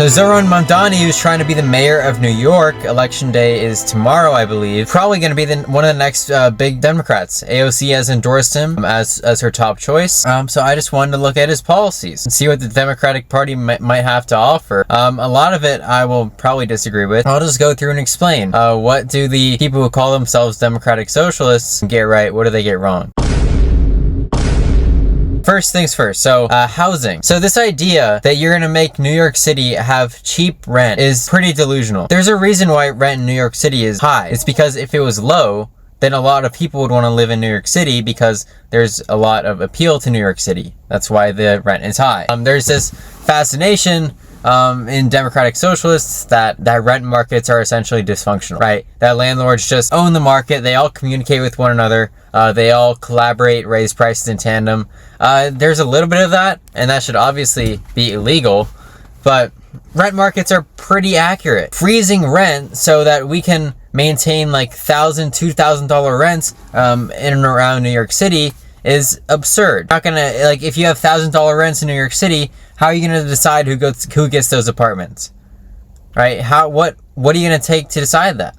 So Zohran who's trying to be the mayor of New York, election day is tomorrow, I believe, probably going to be one of the next big Democrats. AOC has endorsed him as her top choice. So I just wanted to look at his policies and see what the Democratic Party might have to offer. A lot of it I will probably disagree with. I'll just go through and explain. What do the people who call themselves Democratic Socialists get right? What do they get wrong? First things first, so housing. So this idea that you're gonna make New York City have cheap rent is pretty delusional. There's a reason why rent in New York City is high. It's because if it was low, then a lot of people would want to live in New York City because there's a lot of appeal to New York City. That's why the rent is high. There's this fascination in Democratic Socialists that rent markets are essentially dysfunctional, right? That landlords just own the market, they all communicate with one another, they all collaborate, raise prices in tandem. There's a little bit of that, and that should obviously be illegal, but rent markets are pretty accurate. Freezing rent so that we can maintain like $1,000, $2,000 rents in and around New York City is absurd. Not gonna, like, if you have $1,000 rents in New York City, how are you gonna decide who gets those apartments, right? What are you gonna take to decide that?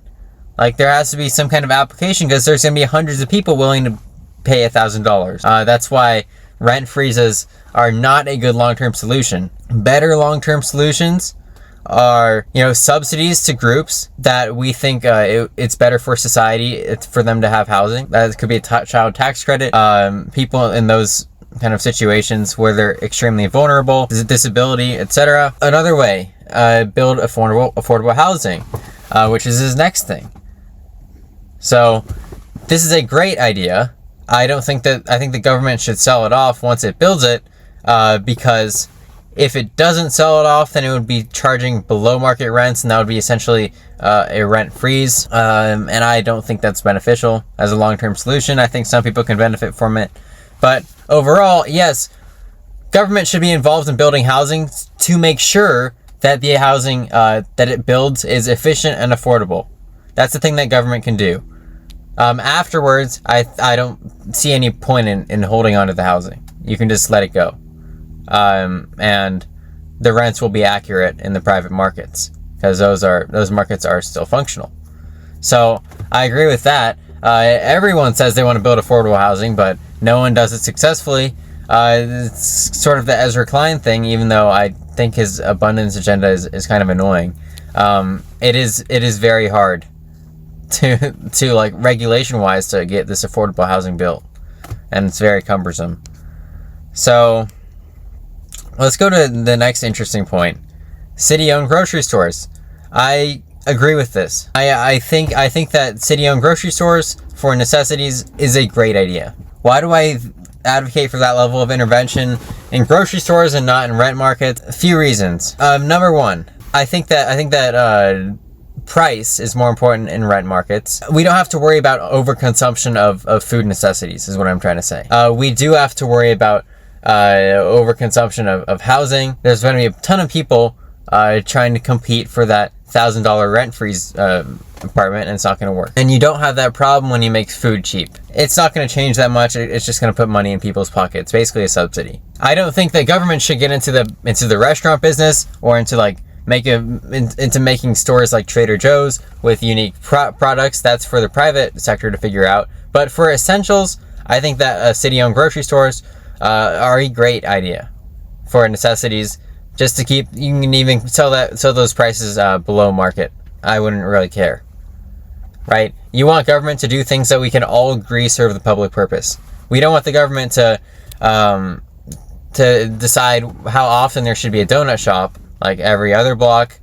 Like, there has to be some kind of application because there's gonna be hundreds of people willing to pay $1,000. That's why rent freezes are not a good long-term solution. Better long-term solutions are, subsidies to groups that we think it's better for society for them to have housing. That could be a child tax credit. People in those kind of situations where they're extremely vulnerable, disability, etc. Another way, build affordable housing, which is his next thing. So this is a great idea. I think the government should sell it off once it builds it, because if it doesn't sell it off, then it would be charging below market rents, and that would be essentially a rent freeze. And I don't think that's beneficial as a long-term solution. I think some people can benefit from it. But overall, yes, government should be involved in building housing to make sure that the housing that it builds is efficient and affordable. That's the thing that government can do. Afterwards, I don't see any point in holding on to the housing. You can just let it go. And the rents will be accurate in the private markets because those markets are still functional. So I agree with that. Everyone says they want to build affordable housing, but no one does it successfully. It's sort of the Ezra Klein thing, even though I think his abundance agenda is kind of annoying. It is very hard to like regulation wise to get this affordable housing built, and it's very cumbersome. So let's go to the next interesting point. City-owned grocery stores. I agree with this. I think that city-owned grocery stores for necessities is a great idea. Why do I advocate for that level of intervention in grocery stores and not in rent markets? A few reasons. Number one, I think that price is more important in rent markets. We don't have to worry about overconsumption of food necessities, is what I'm trying to say. We do have to worry about overconsumption of housing. There's going to be a ton of people trying to compete for that $1,000 rent freeze apartment, and it's not going to work. And you don't have that problem when you make food cheap. It's not going to change that much. It's just going to put money in people's pockets. Basically a subsidy. I don't think that government should get into the restaurant business or into making stores like Trader Joe's with unique products. That's for the private sector to figure out. But for essentials, I think that city-owned grocery stores are a great idea for necessities. Just to keep, you can even sell those prices below market. I wouldn't really care, right? You want government to do things that we can all agree serve the public purpose. We don't want the government to decide how often there should be a donut shop, like every other block,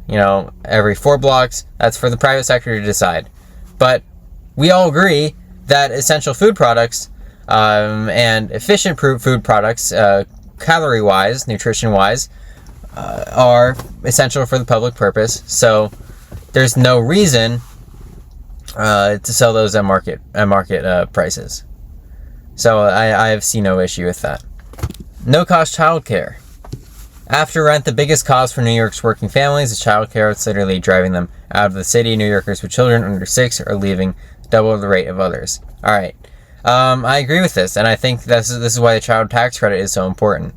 every 4 blocks. That's for the private sector to decide. But we all agree that essential food products and efficient food products, calorie-wise, nutrition-wise, are essential for the public purpose. So there's no reason to sell those at market prices. So I see no issue with that. No-cost childcare. After rent, the biggest cost for New York's working families is childcare. It's literally driving them out of the city. New Yorkers with children under 6 are leaving double the rate of others. All right. I agree with this, and I think this is why the child tax credit is so important.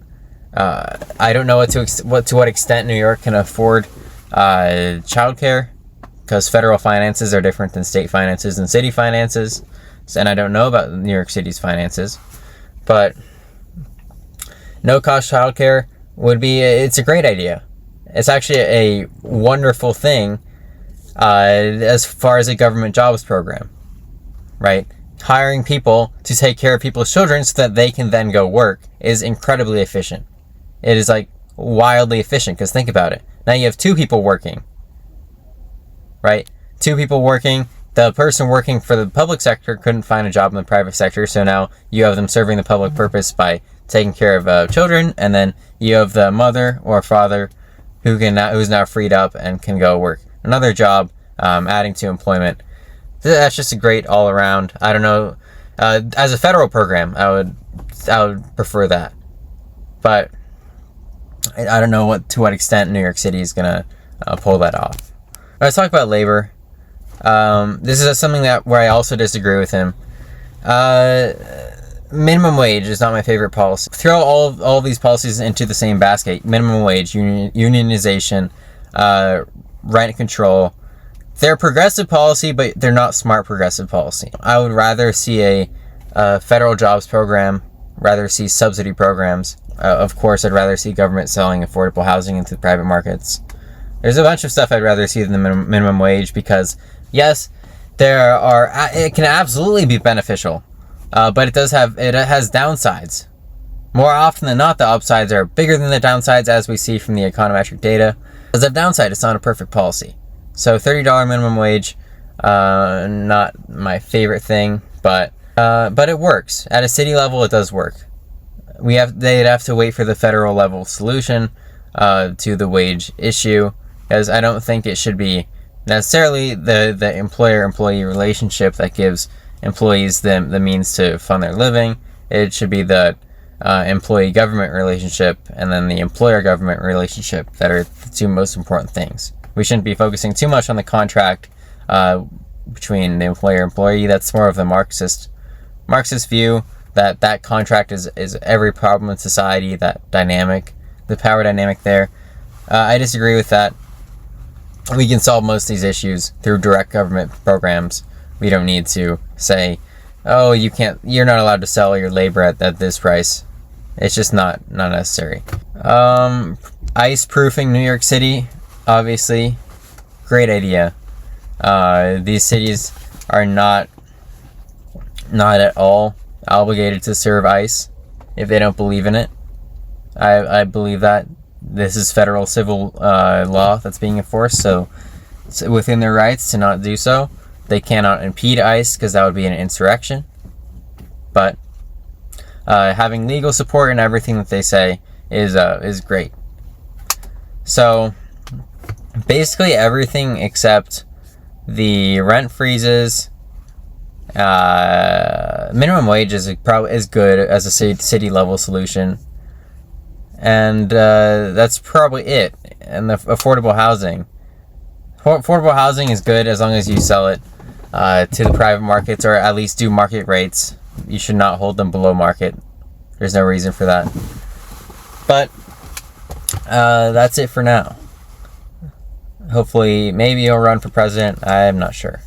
I don't know to what extent New York can afford childcare, because federal finances are different than state finances and city finances, and I don't know about New York City's finances. But no cost childcare it's a great idea. It's actually a wonderful thing as far as a government jobs program, right? Hiring people to take care of people's children so that they can then go work is incredibly efficient. It is like wildly efficient, because think about it. Now you have two people working, right? Two people working. The person working for the public sector couldn't find a job in the private sector, so now you have them serving the public purpose by taking care of children, and then you have the mother or father who's now freed up and can go work another job, adding to employment. That's just a great all around. I don't know. As a federal program, I would prefer that, but I don't know to what extent New York City is gonna pull that off. Let's talk about labor. This is something where I also disagree with him. Minimum wage is not my favorite policy. Throw all these policies into the same basket. Minimum wage, unionization, rent control. They're progressive policy, but they're not smart progressive policy. I would rather see a federal jobs program, rather see subsidy programs. Of course, I'd rather see government selling affordable housing into the private markets. There's a bunch of stuff I'd rather see than the minimum wage, because yes, it can absolutely be beneficial, but it has downsides. More often than not, the upsides are bigger than the downsides, as we see from the econometric data. As a downside, it's not a perfect policy. So $30 minimum wage, not my favorite thing, but it works. At a city level, it does work. They'd have to wait for the federal level solution to the wage issue, because I don't think it should be necessarily the employer-employee relationship that gives employees the means to fund their living. It should be the employee-government relationship and then the employer-government relationship that are the two most important things. We shouldn't be focusing too much on the contract between the employer-employee. That's more of the Marxist view, that contract is every problem in society, that dynamic, the power dynamic there. I disagree with that. We can solve most of these issues through direct government programs. We don't need to say, oh, you're not allowed to sell your labor at this price. It's just not necessary. Ice proofing New York City, obviously, great idea. These cities are not at all obligated to serve ICE if they don't believe in it. I believe that. This is federal civil law that's being enforced, so it's within their rights to not do so. They cannot impede ICE, because that would be an insurrection. But having legal support in everything that they say is great. So basically everything except the rent freezes. Minimum wage is good as a city level solution, and that's probably it. And the affordable housing is good as long as you sell it to the private markets, or at least do market rates. You should not hold them below market. There's no reason for that. But that's it for now. Hopefully, maybe he'll run for president. I'm not sure.